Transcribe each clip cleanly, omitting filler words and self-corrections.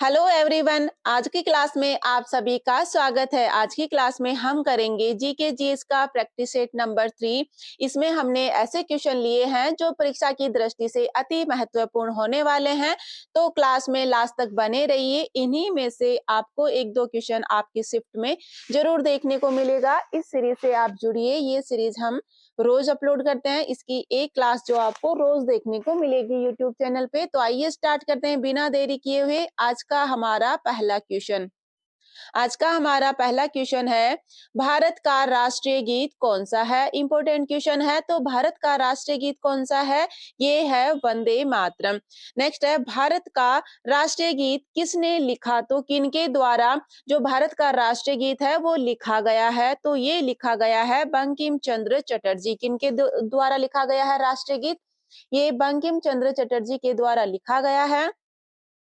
Hello everyone. आज की class में आप सभी का स्वागत है। आज की क्लास में हम करेंगे जीके जीएस का प्रैक्टिस सेट नंबर 3। इसमें हमने ऐसे क्वेश्चन लिए हैं जो परीक्षा की दृष्टि से अति महत्वपूर्ण होने वाले हैं, तो क्लास में लास्ट तक बने रहिए। इन्हीं में से आपको एक दो क्वेश्चन आपकी शिफ्ट में जरूर देखने को मिलेगा। इस सीरीज से आप जुड़िए। ये सीरीज हम रोज अपलोड करते हैं। इसकी एक क्लास जो आपको रोज देखने को मिलेगी यूट्यूब चैनल पे। तो आइए स्टार्ट करते हैं बिना देरी किए हुए। आज का हमारा पहला क्वेश्चन है, भारत का राष्ट्रीय गीत कौन सा है। इंपॉर्टेंट क्वेश्चन है। तो भारत का राष्ट्रीय गीत कौन सा है, ये है वंदे मातरम। नेक्स्ट है, भारत का राष्ट्रीय गीत किसने लिखा। तो किनके द्वारा जो भारत का राष्ट्रीय गीत है वो लिखा गया है। तो ये लिखा गया है बंकिम चंद्र चटर्जी। किनके द्वारा लिखा गया है राष्ट्रीय गीत, ये बंकिम चंद्र चटर्जी के द्वारा लिखा गया है।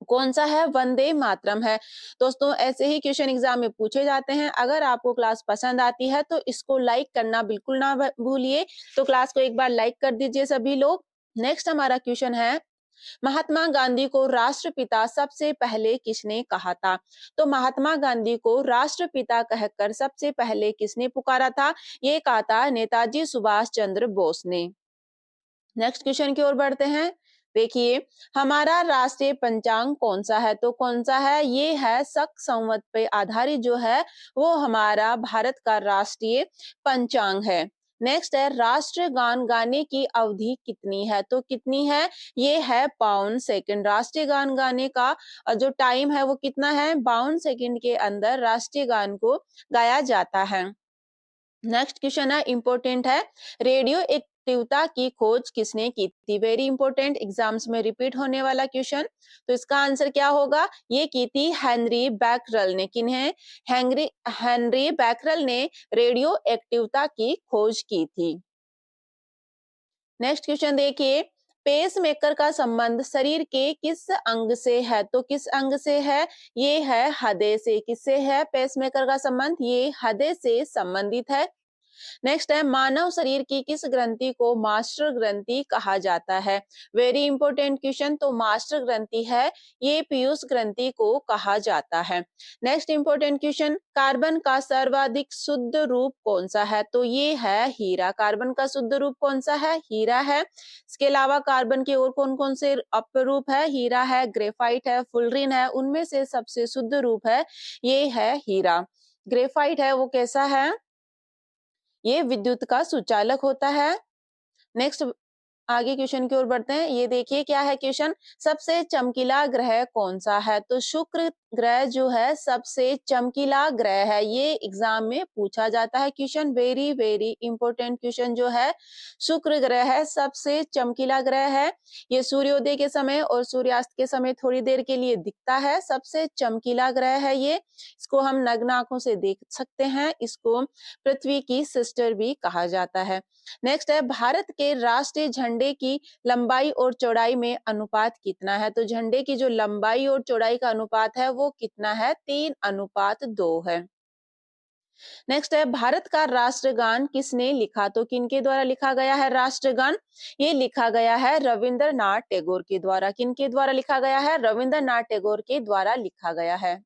कौन सा है, वंदे मातरम है। दोस्तों, ऐसे ही क्वेश्चन एग्जाम में पूछे जाते हैं। अगर आपको क्लास पसंद आती है तो इसको लाइक करना बिल्कुल ना भूलिए। तो क्लास को एक बार लाइक कर दीजिए सभी लोग। नेक्स्ट हमारा क्वेश्चन है, महात्मा गांधी को राष्ट्रपिता सबसे पहले किसने कहा था। तो महात्मा गांधी को राष्ट्रपिता कहकर सबसे पहले किसने पुकारा था, ये कहा था नेताजी सुभाष चंद्र बोस ने। नेक्स्ट क्वेश्चन की ओर बढ़ते हैं। देखिए, हमारा राष्ट्रीय पंचांग कौन सा है। तो कौन सा है, ये है शक संवत पे आधारित जो है वो हमारा भारत का राष्ट्रीय पंचांग है। नेक्स्ट है, राष्ट्रगान गाने की अवधि कितनी है। तो कितनी है, ये है 52 सेकंड। राष्ट्रीय गान गाने का जो टाइम है वो कितना है, 52 सेकंड के अंदर राष्ट्रीय गान को गाया जाता है। नेक्स्ट क्वेश्चन है, इंपॉर्टेंट है, रेडियो एक्टिवता की खोज किसने की थी। वेरी इंपॉर्टेंट, एग्जाम्स में रिपीट होने वाला क्वेश्चन। तो इसका आंसर क्या होगा, ये की थी हेनरी बैकरल ने। किन्हें, हेनरी हेनरी बैकरल ने रेडियो एक्टिवता की खोज की थी। नेक्स्ट क्वेश्चन देखिए, पेस मेकर का संबंध शरीर के किस अंग से है। तो किस अंग से है, ये है हृदय से। किससे है पेस मेकर का संबंध, ये हृदय से संबंधित है। नेक्स्ट है, मानव शरीर की किस ग्रंथि को मास्टर ग्रंथि कहा जाता है। Very important question. तो मास्टर ग्रंथि है ये पीयूष ग्रंथि को कहा जाता है। नेक्स्ट इंपॉर्टेंट क्वेश्चन, कार्बन का सर्वाधिक शुद्ध रूप कौन सा है। तो ये है हीरा। कार्बन का शुद्ध रूप कौन सा है, हीरा है। इसके अलावा कार्बन के और कौन कौन से अपरूप है, हीरा है, ग्रेफाइट है, फुलरिन है। उनमें से सबसे शुद्ध रूप है ये है हीरा। ग्रेफाइट है वो कैसा है, ये विद्युत का सुचालक होता है। नेक्स्ट आगे क्वेश्चन की ओर बढ़ते हैं। ये देखिए क्या है क्वेश्चन, सबसे चमकीला ग्रह कौन सा है। तो शुक्र ग्रह जो है सबसे चमकीला ग्रह है। ये एग्जाम में पूछा जाता है question. Very very important question जो है, शुक्र ग्रह है सबसे चमकीला ग्रह है। ये सूर्योदय के समय और सूर्यास्त के समय थोड़ी देर के लिए दिखता है। सबसे चमकीला ग्रह है ये। इसको हम नग्न आंखों से देख सकते हैं। इसको पृथ्वी की सिस्टर भी कहा जाता है। नेक्स्ट है, भारत के राष्ट्रीय झंडे की लंबाई और चौड़ाई में अनुपात कितना है। तो झंडे की जो लंबाई और चौड़ाई का अनुपात है वो कितना है, 3:2 है। नेक्स्ट है, भारत का राष्ट्रगान किसने लिखा। तो किनके द्वारा लिखा गया है राष्ट्रगान, ये लिखा गया है रविंद्रनाथ टैगोर के द्वारा। किनके द्वारा लिखा गया है, रविंद्रनाथ टैगोर के द्वारा लिखा गया है।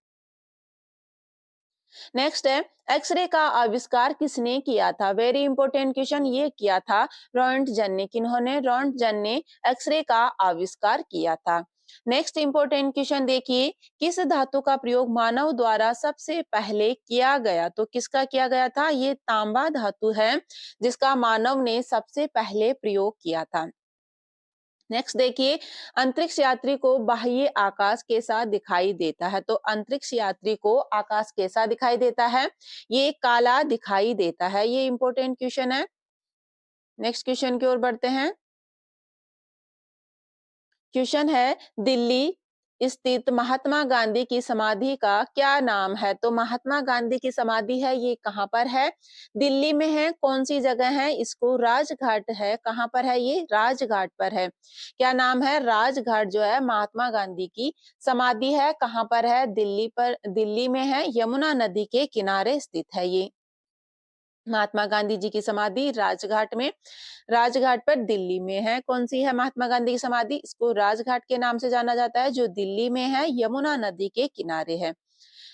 नेक्स्ट है, एक्सरे का आविष्कार किसने किया था। वेरी इंपॉर्टेंट क्वेश्चन, ये किया था रॉन्टजन ने। किन्होंने, रॉन्टजन ने एक्सरे का आविष्कार किया था। नेक्स्ट इंपॉर्टेंट क्वेश्चन देखिए, किस धातु का प्रयोग मानव द्वारा सबसे पहले किया गया। तो किसका किया गया था, ये तांबा धातु है जिसका मानव ने सबसे पहले प्रयोग किया था। नेक्स्ट देखिए, अंतरिक्ष यात्री को बाह्य आकाश कैसा दिखाई देता है। तो अंतरिक्ष यात्री को आकाश कैसा दिखाई देता है, ये काला दिखाई देता है। ये इंपॉर्टेंट क्वेश्चन है। नेक्स्ट क्वेश्चन की ओर बढ़ते हैं। क्वेश्चन है, दिल्ली स्थित महात्मा गांधी की समाधि का क्या नाम है। तो महात्मा गांधी की समाधि है ये कहाँ पर है, दिल्ली में है। कौन सी जगह है, इसको राजघाट है। कहाँ पर है, ये राजघाट पर है। क्या नाम है, राजघाट जो है महात्मा गांधी की समाधि है। कहाँ पर है, दिल्ली पर, दिल्ली में है, यमुना नदी के किनारे स्थित है ये। महात्मा गांधी जी की समाधि राजघाट में, राजघाट पर दिल्ली में है। कौन सी है महात्मा गांधी की समाधि? इसको राजघाट के नाम से जाना जाता है, जो दिल्ली में है, यमुना नदी के किनारे है।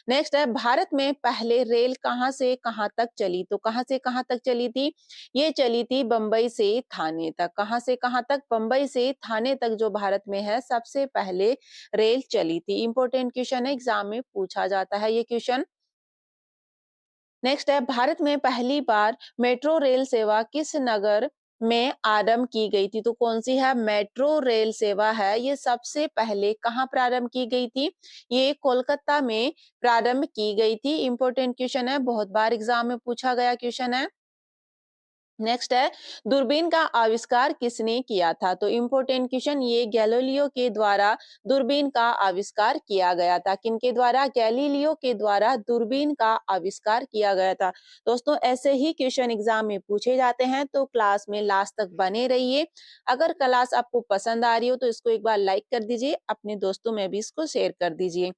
नेक्स्ट है, भारत में पहले रेल कहां से कहां तक चली? तो कहां से कहां तक चली थी? ये चली थी बंबई से थाने तक। कहां से कहां तक? बंबई से थाने तक जो भारत में है सबसे पहले रेल चली थी। इंपॉर्टेंट क्वेश्चन है, एग्जाम में पूछा जाता है ये क्वेश्चन। नेक्स्ट है, भारत में पहली बार मेट्रो रेल सेवा किस नगर में आरंभ की गई थी? तो कौन सी है मेट्रो रेल सेवा है, ये सबसे पहले कहाँ प्रारंभ की गई थी? ये कोलकाता में प्रारंभ की गई थी। इंपॉर्टेंट क्वेश्चन है, बहुत बार एग्जाम में पूछा गया क्वेश्चन है। नेक्स्ट है, दूरबीन का आविष्कार किसने किया था? तो इंपॉर्टेंट क्वेश्चन, ये गैलीलियो के द्वारा दूरबीन का आविष्कार किया गया था। किनके द्वारा? गैलीलियो के द्वारा दूरबीन का आविष्कार किया गया था। दोस्तों, ऐसे ही क्वेश्चन एग्जाम में पूछे जाते हैं, तो क्लास में लास्ट तक बने रहिए। अगर क्लास आपको पसंद आ रही हो तो इसको एक बार लाइक कर दीजिए, अपने दोस्तों में भी इसको शेयर कर दीजिए।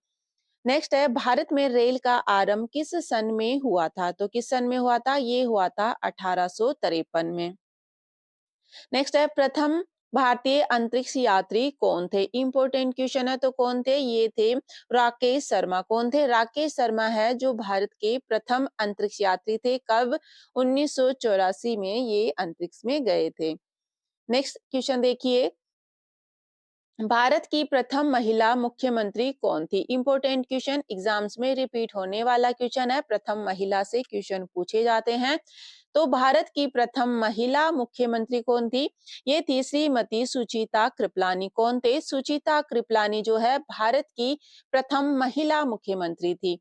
नेक्स्ट है, भारत में रेल का आरंभ किस सन में हुआ था? तो किस सन में हुआ था? ये हुआ था 1853 में। नेक्स्ट है, प्रथम भारतीय अंतरिक्ष यात्री कौन थे? इंपॉर्टेंट क्वेश्चन है, तो कौन थे? ये थे राकेश शर्मा। कौन थे? राकेश शर्मा है जो भारत के प्रथम अंतरिक्ष यात्री थे। कब? 1984 में ये अंतरिक्ष में गए थे। नेक्स्ट क्वेश्चन देखिए, भारत की प्रथम महिला मुख्यमंत्री कौन थी? इंपॉर्टेंट क्वेश्चन, एग्जाम्स में रिपीट होने वाला क्वेश्चन है, प्रथम महिला से क्वेश्चन पूछे जाते हैं। तो भारत की प्रथम महिला मुख्यमंत्री कौन थी? ये थी श्रीमती सुचिता कृपलानी। कौन थे? सुचिता कृपलानी जो है भारत की प्रथम महिला मुख्यमंत्री थी।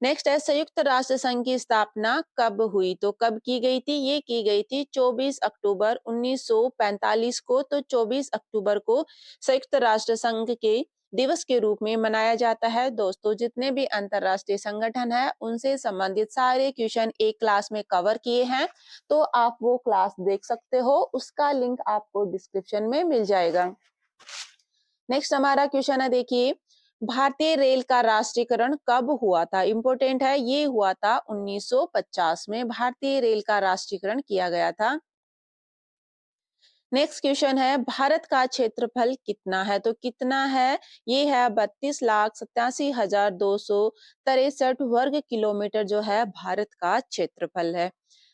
नेक्स्ट है, संयुक्त राष्ट्र संघ की स्थापना कब हुई? तो कब की गई थी? ये की गई थी 24 अक्टूबर 1945 को। तो 24 अक्टूबर को संयुक्त राष्ट्र संघ के दिवस के रूप में मनाया जाता है। दोस्तों, जितने भी अंतरराष्ट्रीय संगठन है उनसे संबंधित सारे क्वेश्चन एक क्लास में कवर किए हैं, तो आप वो क्लास देख सकते हो, उसका लिंक आपको डिस्क्रिप्शन में मिल जाएगा। नेक्स्ट हमारा क्वेश्चन है, देखिए, भारतीय रेल का राष्ट्रीयकरण कब हुआ था? इंपॉर्टेंट है, ये हुआ था 1950 में भारतीय रेल का राष्ट्रीयकरण किया गया था। नेक्स्ट क्वेश्चन है, भारत का क्षेत्रफल कितना है? तो कितना है? ये है 32,87,263 वर्ग किलोमीटर जो है भारत का क्षेत्रफल है।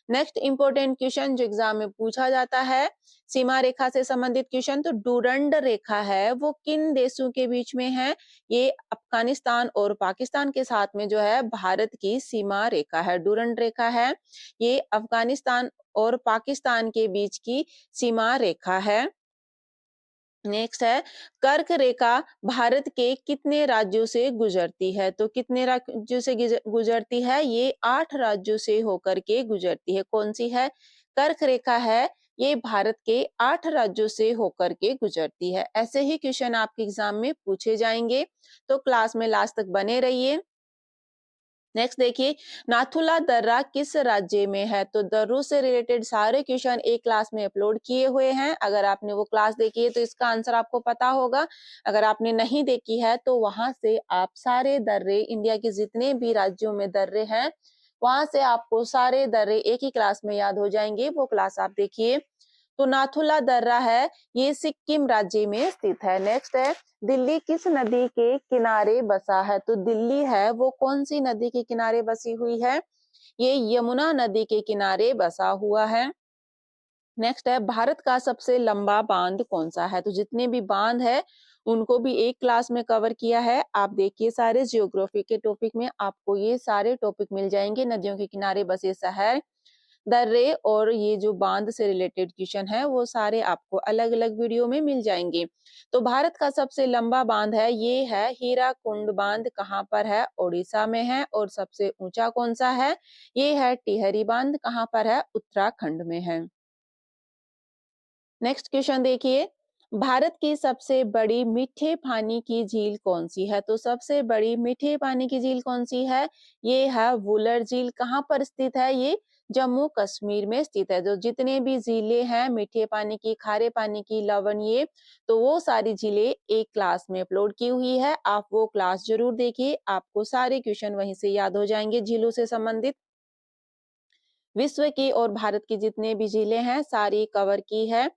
नेक्स्ट इंपॉर्टेंट क्वेश्चन जो एग्जाम में पूछा जाता है, सीमा रेखा से संबंधित क्वेश्चन। तो डूरंड रेखा है वो किन देशों के बीच में है? ये अफगानिस्तान और पाकिस्तान के साथ में जो है भारत की सीमा रेखा है, डूरंड रेखा है। ये अफगानिस्तान और पाकिस्तान के बीच की सीमा रेखा है। नेक्स्ट है, कर्क रेखा भारत के कितने राज्यों से गुजरती है? तो कितने राज्यों से गुजरती है? ये 8 राज्यों से होकर के गुजरती है। कौन सी है? कर्क रेखा है, ये भारत के 8 राज्यों से होकर के गुजरती है। ऐसे ही क्वेश्चन आपके एग्जाम में पूछे जाएंगे, तो क्लास में लास्ट तक बने रहिए। नेक्स्ट देखिए, नाथुला दर्रा किस राज्य में है? तो दर्रों से रिलेटेड सारे क्वेश्चन एक क्लास में अपलोड किए हुए हैं। अगर आपने वो क्लास देखी है तो इसका आंसर आपको पता होगा। अगर आपने नहीं देखी है तो वहां से आप सारे दर्रे, इंडिया के जितने भी राज्यों में दर्रे हैं, वहां से आपको सारे दर्रे एक ही क्लास में याद हो जाएंगे। वो क्लास आप देखिए। तो नाथुला दर्रा है, ये सिक्किम राज्य में स्थित है। नेक्स्ट है, दिल्ली किस नदी के किनारे बसा है? तो दिल्ली है वो कौन सी नदी के किनारे बसी हुई है? ये यमुना नदी के किनारे बसा हुआ है। नेक्स्ट है, भारत का सबसे लंबा बांध कौन सा है? तो जितने भी बांध है उनको भी एक क्लास में कवर किया है। आप देखिए, सारे जियोग्राफी के टॉपिक में आपको ये सारे टॉपिक मिल जाएंगे। नदियों के किनारे बसे शहर, दर्रे और ये जो बांध से रिलेटेड क्वेश्चन है वो सारे आपको अलग अलग वीडियो में मिल जाएंगे। तो भारत का सबसे लंबा बांध है, ये है हीराकुंड बांध। कहाँ पर है? ओडिशा में है। और सबसे ऊंचा कौन सा है? ये है टिहरी बांध। कहाँ पर है? उत्तराखंड में है। नेक्स्ट क्वेश्चन देखिए, भारत की सबसे बड़ी मीठे पानी की झील कौन सी है? तो सबसे बड़ी मीठे पानी की झील कौन सी है? ये है वुलर झील। कहाँ पर स्थित है? ये जम्मू कश्मीर में स्थित है। जो जितने भी झीलें हैं मीठे पानी की, खारे पानी की, लवणीय, तो वो सारी झीलें एक क्लास में अपलोड की हुई है। आप वो क्लास जरूर देखिए, आपको सारे क्वेश्चन वहीं से याद हो जाएंगे झीलों से संबंधित। विश्व की और भारत की जितने भी झीलें हैं सारी कवर की है,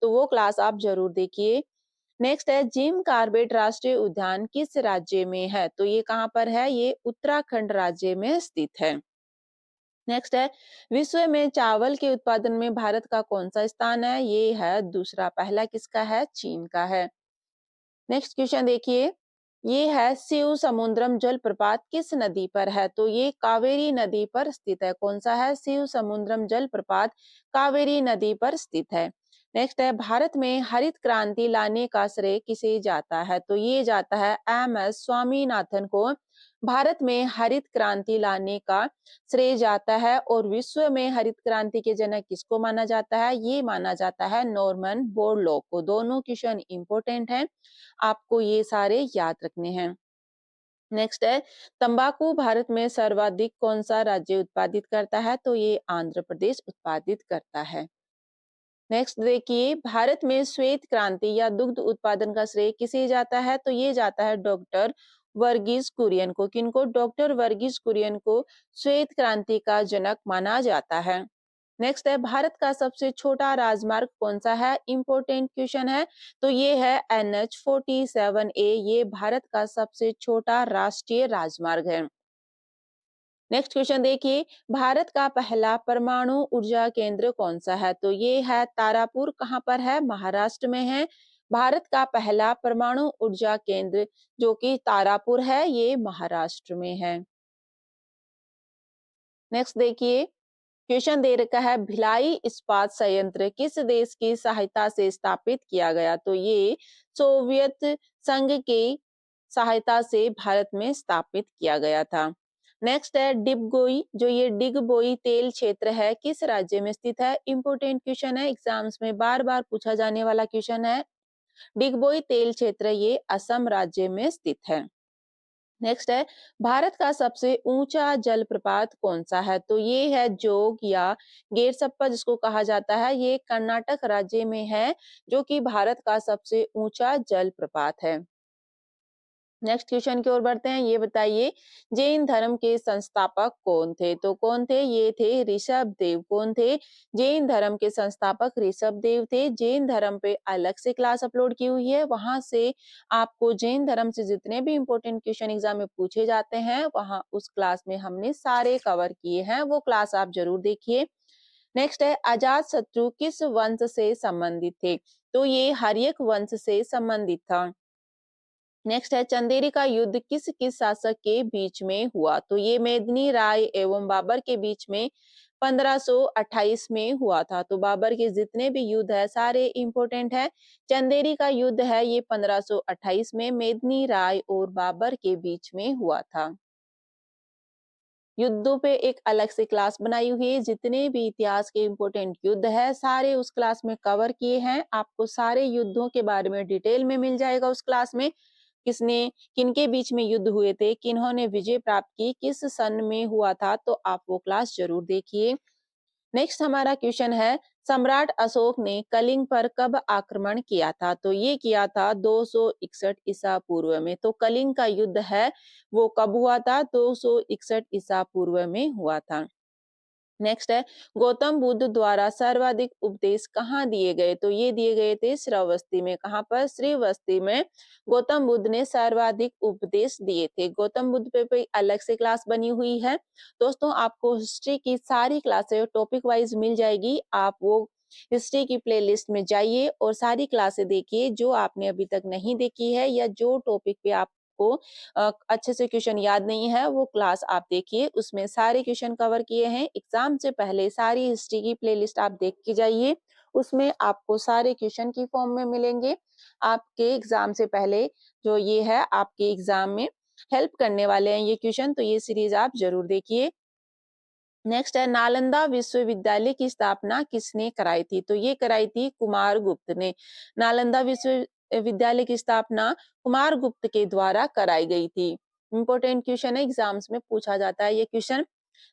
तो वो क्लास आप जरूर देखिए। नेक्स्ट है जिम कार्बेट राष्ट्रीय उद्यान किस राज्य में है, तो ये कहाँ पर है, ये उत्तराखंड राज्य में स्थित है। नेक्स्ट है विश्व में चावल के उत्पादन में भारत का कौन सा स्थान है, ये है दूसरा, पहला किसका है, चीन का है। नेक्स्ट क्वेश्चन देखिए, ये है शिव समुद्रम जलप्रपात किस नदी पर है, तो ये कावेरी नदी पर स्थित है। कौन सा है, शिव समुद्रम जलप्रपात कावेरी नदी पर स्थित है। नेक्स्ट है भारत में हरित क्रांति लाने का श्रेय किसे जाता है, तो ये जाता है एम.एस. स्वामीनाथन को भारत में हरित क्रांति लाने का श्रेय जाता है। और विश्व में हरित क्रांति के जनक किसको माना जाता है, ये माना जाता है नॉर्मन बोरलॉग को। दोनों क्वेश्चन इंपोर्टेंट हैं, आपको ये सारे याद रखने हैं। नेक्स्ट है तंबाकू भारत में सर्वाधिक कौन सा राज्य उत्पादित करता है, तो ये आंध्र प्रदेश उत्पादित करता है। नेक्स्ट देखिए, भारत में श्वेत क्रांति या दुग्ध उत्पादन का श्रेय किसे जाता है, तो ये जाता है डॉक्टर वर्गीज कुरियन को। किनको, डॉक्टर वर्गीज कुरियन को श्वेत क्रांति का जनक माना जाता है। नेक्स्ट है भारत का सबसे छोटा राजमार्ग कौन सा है, इंपोर्टेंट क्वेश्चन है, तो ये है NH-47A, ये भारत का सबसे छोटा राष्ट्रीय राजमार्ग है। नेक्स्ट क्वेश्चन देखिए, भारत का पहला परमाणु ऊर्जा केंद्र कौन सा है, तो ये है तारापुर, कहां पर है, महाराष्ट्र में है। भारत का पहला परमाणु ऊर्जा केंद्र जो कि तारापुर है, ये महाराष्ट्र में है। नेक्स्ट देखिए, क्वेश्चन दे रखा है भिलाई इस्पात संयंत्र किस देश की सहायता से स्थापित किया गया, तो ये सोवियत संघ की सहायता से भारत में स्थापित किया गया था। नेक्स्ट है डिगबोई, जो ये डिगबोई तेल क्षेत्र है किस राज्य में स्थित है, इंपोर्टेंट क्वेश्चन है, एग्जाम्स में बार बार पूछा जाने वाला क्वेश्चन है। डिगबोई तेल क्षेत्र ये असम राज्य में स्थित है। नेक्स्ट है भारत का सबसे ऊंचा जलप्रपात कौन सा है, तो ये है जोग या गेरसप्पा जिसको कहा जाता है, ये कर्नाटक राज्य में है, जो कि भारत का सबसे ऊंचा जलप्रपात है। नेक्स्ट क्वेश्चन की ओर बढ़ते हैं, ये बताइए जैन धर्म के संस्थापक कौन थे, तो कौन थे, ये थे ऋषभ देव। कौन थे, जैन धर्म के संस्थापक ऋषभ देव थे। जैन धर्म पे अलग से क्लास अपलोड की हुई है, वहां से आपको जैन धर्म से जितने भी इंपॉर्टेंट क्वेश्चन एग्जाम में पूछे जाते हैं वहां उस क्लास में हमने सारे कवर किए हैं, वो क्लास आप जरूर देखिए। नेक्स्ट है अजात शत्रु किस वंश से संबंधित थे, तो ये हर्यक वंश से संबंधित था। नेक्स्ट है चंदेरी का युद्ध किस किस शासक के बीच में हुआ, तो ये मेदिनी राय एवं बाबर के बीच में 1528 में हुआ था। तो बाबर के जितने भी युद्ध है सारे इंपॉर्टेंट है। चंदेरी का युद्ध है ये 1528 में मेदिनी राय और बाबर के बीच में हुआ था। युद्धों पे एक अलग से क्लास बनाई हुई है, जितने भी इतिहास के इंपॉर्टेंट युद्ध है सारे उस क्लास में कवर किए हैं। आपको सारे युद्धों के बारे में डिटेल में मिल जाएगा उस क्लास में, किसने किनके बीच में युद्ध हुए थे, किन्होंने विजय प्राप्त की, किस सन में हुआ था, तो आप वो क्लास जरूर देखिए। नेक्स्ट हमारा क्वेश्चन है सम्राट अशोक ने कलिंग पर कब आक्रमण किया था, तो ये किया था 261 ईसा पूर्व में। तो कलिंग का युद्ध है वो कब हुआ था, 261 ईसा पूर्व में हुआ था। नेक्स्ट है गौतम बुद्ध द्वारा सर्वाधिक उपदेश कहाँ दिए गए, तो ये दिए गए थे श्रावस्ती में। कहाँ पर, श्रीवस्ती में गौतम बुद्ध ने सर्वाधिक उपदेश दिए थे। गौतम बुद्ध पे अलग से क्लास बनी हुई है। दोस्तों आपको हिस्ट्री की सारी क्लासें टॉपिक वाइज मिल जाएगी, आप वो हिस्ट्री की प्लेलिस्ट में जाइए और सारी क्लासें देखिए जो आपने अभी तक नहीं देखी है या जो टॉपिक पे आपको अच्छे से क्वेश्चन याद नहीं है वो क्लास आप देखिए, उसमें सारे क्वेश्चन कवर किए हैं। एग्जाम से पहले सारी हिस्ट्री की प्लेलिस्ट आप देख के जाइए, उसमें आपको सारे क्वेश्चन की फॉर्म में मिलेंगे। आपके एग्जाम से पहले जो ये है आपके एग्जाम में हेल्प करने वाले हैं ये क्वेश्चन, तो ये सीरीज आप जरूर देखिए। नेक्स्ट है नालंदा विश्वविद्यालय की स्थापना किसने कराई थी, तो ये कराई थी कुमार गुप्त ने। नालंदा विश्वविद्यालय की स्थापना कुमार गुप्त के द्वारा कराई गई थी। इंपोर्टेंट क्वेश्चन है, एग्जाम्स में पूछा जाता है ये क्वेश्चन।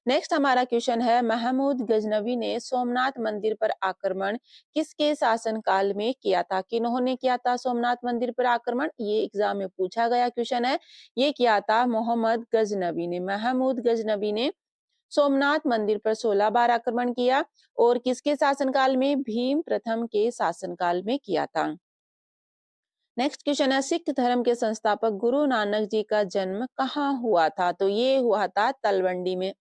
नेक्स्ट हमारा क्वेश्चन है महमूद गजनवी ने सोमनाथ मंदिर पर आक्रमण किसके शासन काल में किया था, किन्होंने किया था सोमनाथ मंदिर पर आक्रमण, ये एग्जाम में पूछा गया क्वेश्चन है। ये किया था मोहम्मद गजनवी ने, महमूद गजनवी ने सोमनाथ मंदिर पर 16 बार आक्रमण किया और किसके शासनकाल में? भीम प्रथम के शासनकाल में किया था। नेक्स्ट क्वेश्चन है, सिख धर्म के संस्थापक गुरु नानक जी का जन्म कहाँ हुआ था? तो ये हुआ था तलवंडी में।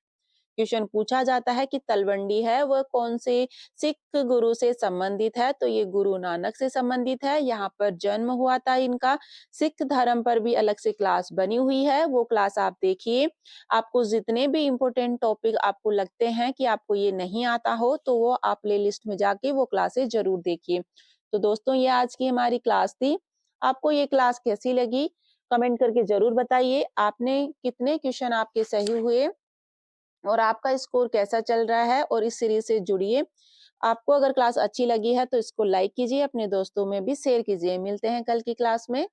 क्वेश्चन पूछा जाता है कि तलवंडी है वह कौन से सिख गुरु से संबंधित है? तो ये गुरु नानक से संबंधित है। यहाँ पर जन्म हुआ था इनका। सिख धर्म पर भी अलग से क्लास बनी हुई है, वो क्लास आप देखिए। आपको जितने भी इंपॉर्टेंट टॉपिक आपको लगते हैं कि आपको ये नहीं आता हो, तो वो आप प्ले लिस्ट में जाके वो क्लासेस जरूर देखिए। तो दोस्तों, ये आज की हमारी क्लास थी। आपको ये क्लास कैसी लगी? कमेंट करके जरूर बताइए। आपने कितने क्वेश्चन आपके सही हुए और आपका स्कोर कैसा चल रहा है, और इस सीरीज से जुड़िए। आपको अगर क्लास अच्छी लगी है तो इसको लाइक कीजिए, अपने दोस्तों में भी शेयर कीजिए। मिलते हैं कल की क्लास में।